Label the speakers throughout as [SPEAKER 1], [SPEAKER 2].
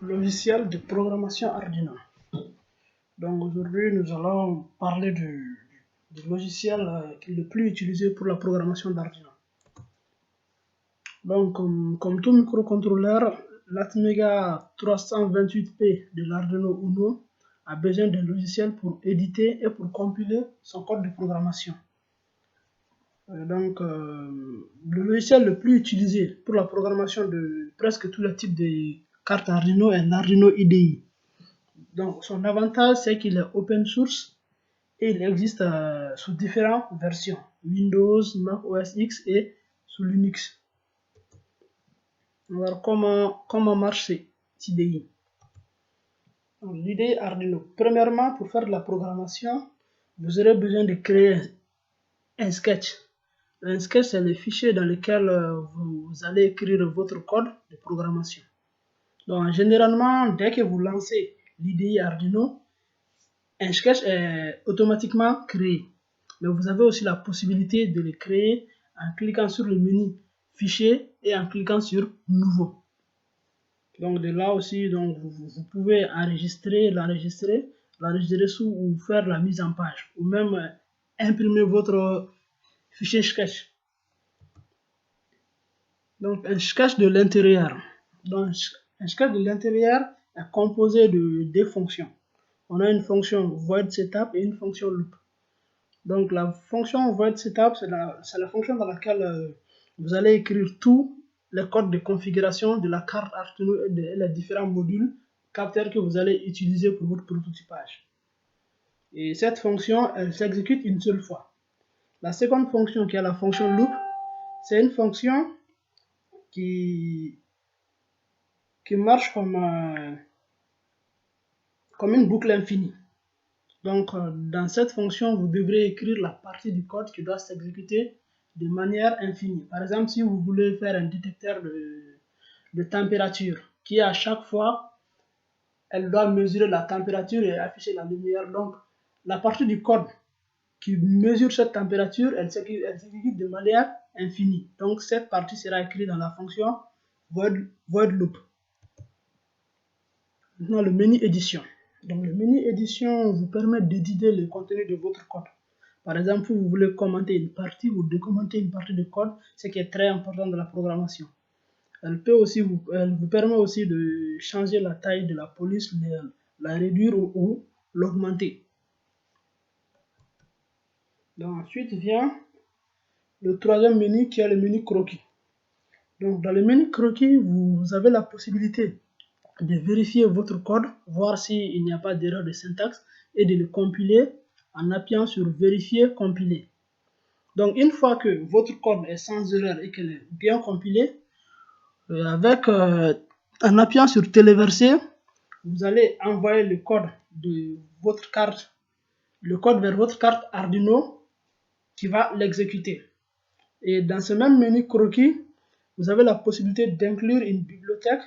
[SPEAKER 1] Logiciel de programmation Arduino. Donc aujourd'hui, nous allons parler du logiciel le plus utilisé pour la programmation d'Arduino. Donc comme tout microcontrôleur, l'Atmega 328P de l'Arduino Uno a besoin d'un logiciel pour éditer et pour compiler son code de programmation. Le logiciel le plus utilisé pour la programmation de presque tous les types de cartes Arduino est l'Arduino IDE. Donc, son avantage, c'est qu'il est open source et il existe sous différentes versions, Windows, Mac OS X et sous Linux. Alors, comment marche cette IDE? L'IDE Arduino. Premièrement, pour faire de la programmation, vous aurez besoin de créer un sketch. Un sketch, c'est le fichier dans lequel vous allez écrire votre code de programmation. Donc, généralement, dès que vous lancez l'IDE Arduino, un sketch est automatiquement créé. Mais vous avez aussi la possibilité de le créer en cliquant sur le menu Fichier et en cliquant sur Nouveau. Donc de là aussi, donc, vous pouvez l'enregistrer sous ou faire la mise en page ou même imprimer votre fichier sketch. Donc un sketch de l'intérieur. Donc un sketch de l'intérieur est composé de deux fonctions. On a une fonction void setup et une fonction loop. Donc la fonction void setup, c'est la fonction dans laquelle vous allez écrire tous les codes de configuration de la carte Arduino et les différents modules capteurs que vous allez utiliser pour votre prototypage. Et cette fonction, elle s'exécute une seule fois. La seconde fonction, qui est la fonction loop, c'est une fonction qui marche comme une boucle infinie. Donc, dans cette fonction, vous devrez écrire la partie du code qui doit s'exécuter de manière infinie. Par exemple, si vous voulez faire un détecteur de température, qui à chaque fois, elle doit mesurer la température et afficher la lumière. Donc, la partie du code qui mesure cette température, elle s'exécute de manière infinie. Donc, cette partie sera écrite dans la fonction void loop. Maintenant, le menu édition. Donc, le menu édition vous permet d'éditer le contenu de votre code. Par exemple, si vous voulez commenter une partie ou décommenter une partie de code, ce qui est très important dans la programmation. Elle vous permet aussi de changer la taille de la police, la réduire ou l'augmenter. Ensuite vient le troisième menu qui est le menu croquis. Donc, dans le menu croquis, vous avez la possibilité de vérifier votre code, voir s'il n'y a pas d'erreur de syntaxe et de le compiler en appuyant sur vérifier compiler. Donc une fois que votre code est sans erreur et qu'elle est bien compilée, en appuyant sur téléverser, vous allez envoyer le code de votre carte, vers votre carte Arduino qui va l'exécuter. Et dans ce même menu croquis, vous avez la possibilité d'inclure une bibliothèque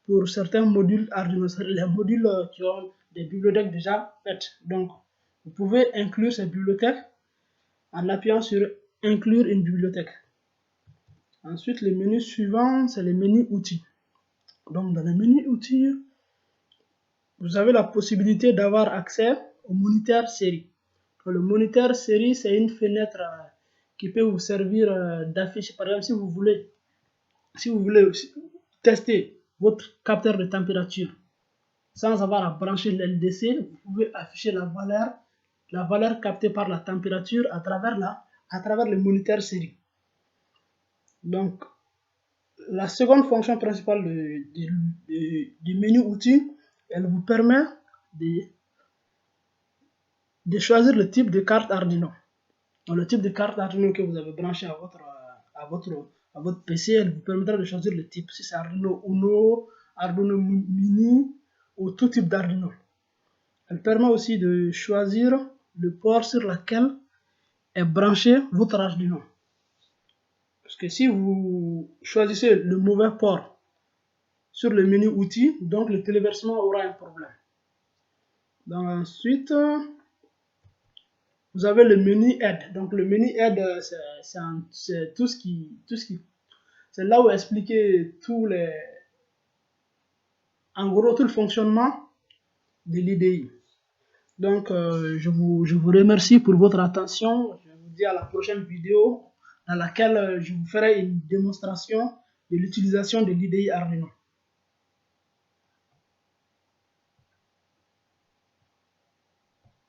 [SPEAKER 1] pour certains modules Arduino, les modules qui ont des bibliothèques déjà faites. Donc, vous pouvez inclure ces bibliothèques en appuyant sur inclure une bibliothèque. Ensuite, le menu suivant, c'est le menu outils. Donc, dans le menu outils, vous avez la possibilité d'avoir accès au moniteur série. Le moniteur série, c'est une fenêtre qui peut vous servir d'affiche. Par exemple, si vous voulez tester votre capteur de température sans avoir à brancher l'LDC, vous pouvez afficher la valeur captée par la température à travers le moniteur série. Donc, la seconde fonction principale du menu outils, elle vous permet de choisir le type de carte Arduino. Donc, le type de carte Arduino que vous avez branché à votre PC, elle vous permettra de choisir le type. Si c'est Arduino Uno, Arduino Mini ou tout type d'Arduino. Elle permet aussi de choisir le port sur lequel est branché votre Arduino. Parce que si vous choisissez le mauvais port sur le menu outils, donc le téléversement aura un problème. Donc ensuite, vous avez le menu aide. Donc le menu aide, c'est tout ce qui c'est là où expliquer en gros tout le fonctionnement de l'IDI. Donc, je vous remercie pour votre attention. Je vous dis à la prochaine vidéo dans laquelle je vous ferai une démonstration de l'utilisation de l'IDI Arduino.